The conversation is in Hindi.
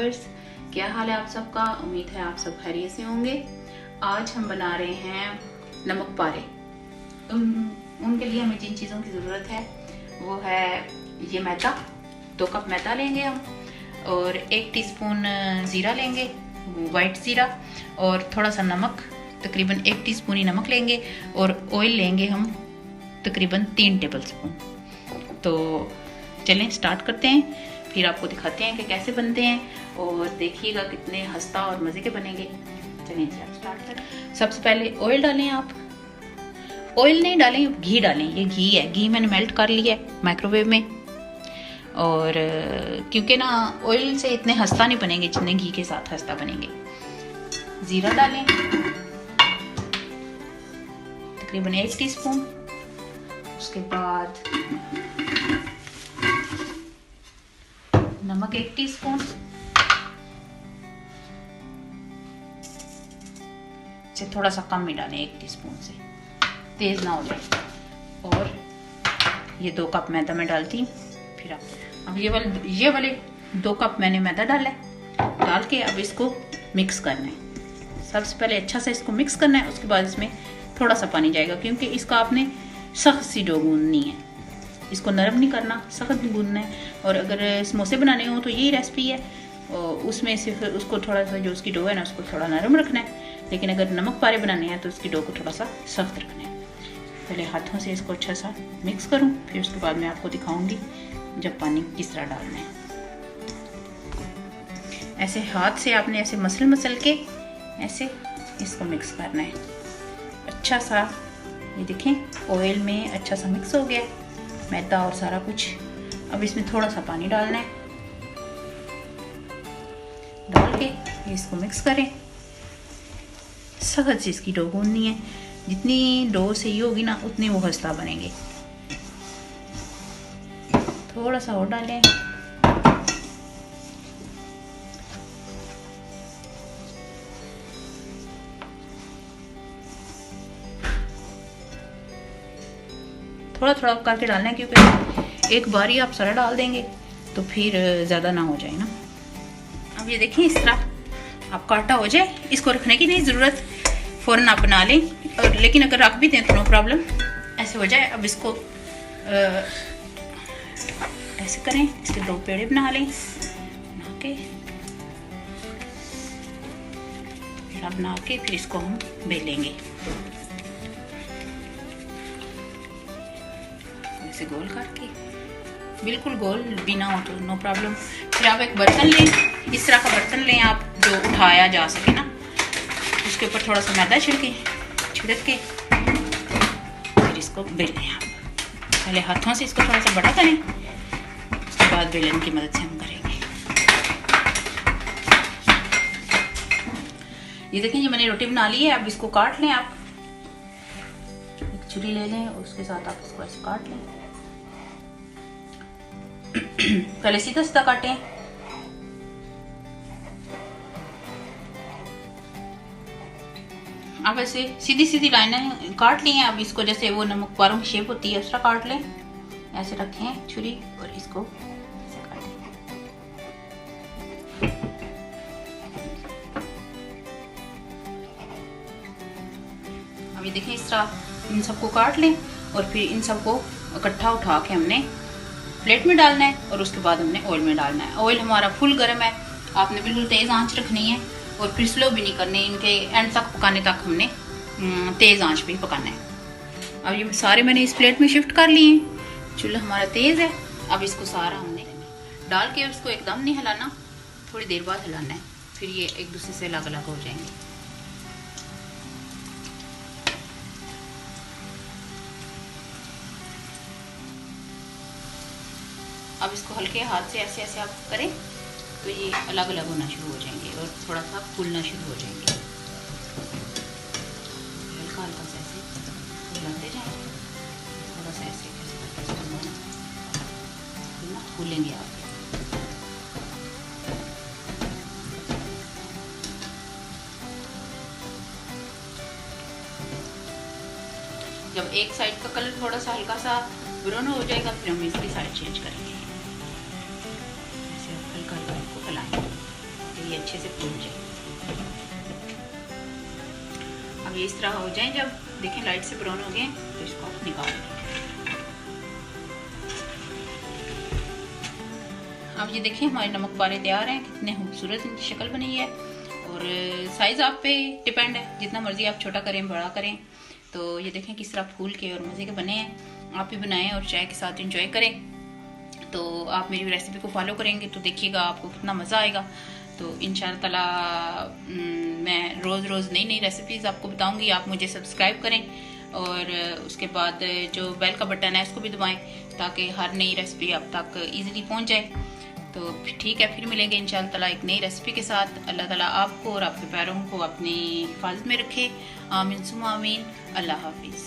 व्यूअर्स, क्या हाल है आप सबका। उम्मीद है आप सब खैरियत से होंगे। आज हम बना रहे हैं नमक पारे। उनके लिए हमें जिन चीज़ों की ज़रूरत है वो है ये मैदा, 2 कप मैदा लेंगे हम, और 1 टीस्पून ज़ीरा लेंगे, वाइट ज़ीरा, और थोड़ा सा नमक, तकरीबन 1 टीस्पून ही नमक लेंगे, और ऑयल लेंगे हम तकरीबन 3 टेबल स्पून। तो चलें स्टार्ट करते हैं, फिर आपको दिखाते हैं कि कैसे बनते हैं और देखिएगा कितने हस्ता और मज़े के बनेंगे। चलिए आप स्टार्ट करें। सबसे पहले ऑयल डालें। आप ऑयल नहीं डालें, घी डालें। ये घी है, घी मैंने मेल्ट कर लिया है माइक्रोवेव में। और क्योंकि ना ऑयल से इतने हस्ता नहीं बनेंगे जितने घी के साथ हस्ता बनेंगे। ज़ीरा डालें तकरीबन 1 टीस्पून। उसके बाद नमक 1 टीस्पून, से थोड़ा सा कम ही डालें, 1 टीस्पून से, तेज ना हो जाए। और ये 2 कप मैदा मैं डालती हूँ। फिर अब ये वाले 2 कप मैंने मैदा डाला है। डाल के अब इसको मिक्स करना है। सबसे पहले अच्छा से इसको मिक्स करना है। उसके बाद इसमें थोड़ा सा पानी जाएगा, क्योंकि इसका आपने सख्त सी डो गूंदनी है। इसको नरम नहीं करना, सख्त गूंदना है। और अगर समोसे बनाने हो तो यही रेसिपी है, और उसमें सिर्फ उसको थोड़ा सा जो उसकी डो है ना उसको थोड़ा नरम रखना है। लेकिन अगर नमक पारे बनाने हैं तो उसकी डो को थोड़ा सा सख्त रखना है। पहले हाथों से इसको अच्छा सा मिक्स करूं, फिर उसके बाद मैं आपको दिखाऊंगी जब पानी किस तरह डालना है। ऐसे हाथ से आपने ऐसे मसल के ऐसे इसको मिक्स करना है अच्छा सा। ये देखें ऑयल में अच्छा सा मिक्स हो गया मैदा और सारा कुछ। अब इसमें थोड़ा सा पानी डालना है। डाल के इसको मिक्स करें। सख्त से इसकी डो गूंदनी है। जितनी डो सही होगी ना उतने वो खस्ता बनेंगे। थोड़ा सा और डालें। थोड़ा थोड़ा करके डालना है, क्योंकि एक बार ही आप सारा डाल देंगे तो फिर ज़्यादा ना हो जाए ना। अब ये देखिए इस तरह आपका आटा हो जाए, इसको रखने की नहीं ज़रूरत, फ़ौरन आप बना लें। और लेकिन अगर रख भी दें तो नो प्रॉब्लम, ऐसे हो जाए। अब इसको ऐसे करें, इसके 2 पेड़े बना लें। बना के पेड़ा बना के फिर इसको हम बेलेंगे ऐसे गोल करके, बिल्कुल गोल भी ना हो तो नो प्रॉब्लम। फिर आप एक बर्तन लें, इस तरह का बर्तन लें आप जो उठाया जा सके ना। उसके ऊपर थोड़ा सा मैदा छिड़क के फिर इसको बेलें आप। पहले हाथों से इसको थोड़ा सा बड़ा करें, उसके बाद बेलन की मदद से हम करेंगे। ये देखें ये मैंने रोटी बना ली है। अब इसको काट लें। आप एक छुरी ले लें और उसके साथ आप इसको ऐसे काट लें। पहले सीधा सीधा काटें। अब ऐसे सीधी सीधी लाइनें काट ली हैं। अब इसको जैसे वो नमक पारों की शेप होती है उस तरह काट लें। ऐसे रखें छुरी और इसको ऐसे काटें। अब ये देखें इस तरह इन सबको काट लें और फिर इन सबको इकट्ठा उठा के हमने प्लेट में डालना है और उसके बाद हमने ऑयल में डालना है। ऑयल हमारा फुल गर्म है, आपने बिल्कुल तेज़ आंच रखनी है और फिर स्लो भी नहीं करनी। इनके एंड तक पकाने तक हमने तेज़ आंच पे ही पकाना है। अब ये सारे मैंने इस प्लेट में शिफ्ट कर लिए हैं। चूल्हा हमारा तेज़ है। अब इसको सारा हमने डाल के उसको एकदम नहीं हिलाना, थोड़ी देर बाद हिलाना है, फिर ये एक दूसरे से अलग अलग हो जाएंगे। अब इसको हल्के हाथ से ऐसे ऐसे आप करें तो ये अलग अलग होना शुरू हो जाएंगे और थोड़ा सा फूलना शुरू हो जाएंगे। हल्का हल्का से ऐसे फूलते जाएंगे, थोड़ा सा ऐसे फूलेंगे आप। जब एक साइड का कलर थोड़ा सा हल्का सा ब्राउन हो जाएगा फिर हम इसकी साइड चेंज करेंगे। ऐसे हल्का हल्का इसको फैलाएंगे। अच्छे से फूल जाए। अब ये इस तरह हो जाए, जब देखें लाइट से ब्राउन हो गए तो इसको आप निकाल लें। अब ये देखें हमारे नमक पारे तैयार हैं। कितने खूबसूरत इनकी शक्ल बनी है। और साइज़ आप पे डिपेंड है, जितना मर्जी आप छोटा करें बड़ा करें। तो ये देखें किस तरह फूल के और मज़े के बने हैं। आप भी बनाएं और चाय के साथ एंजॉय करें। तो आप मेरी रेसिपी को फॉलो करेंगे तो देखिएगा आपको कितना मज़ा आएगा। तो इंशाअल्लाह ताला मैं रोज़ नई रेसिपीज़ आपको बताऊंगी। आप मुझे सब्सक्राइब करें और उसके बाद जो बेल का बटन है उसको भी दबाएं ताकि हर नई रेसिपी आप तक ईज़िली पहुंच जाए। तो ठीक है, फिर मिलेंगे इंशाअल्लाह ताला एक नई रेसिपी के साथ। अल्लाह ताला आपको और आपके प्यारों को अपनी हिफाजत में रखे। आमीन सुम्मा आमीन। अल्लाह हाफिज़।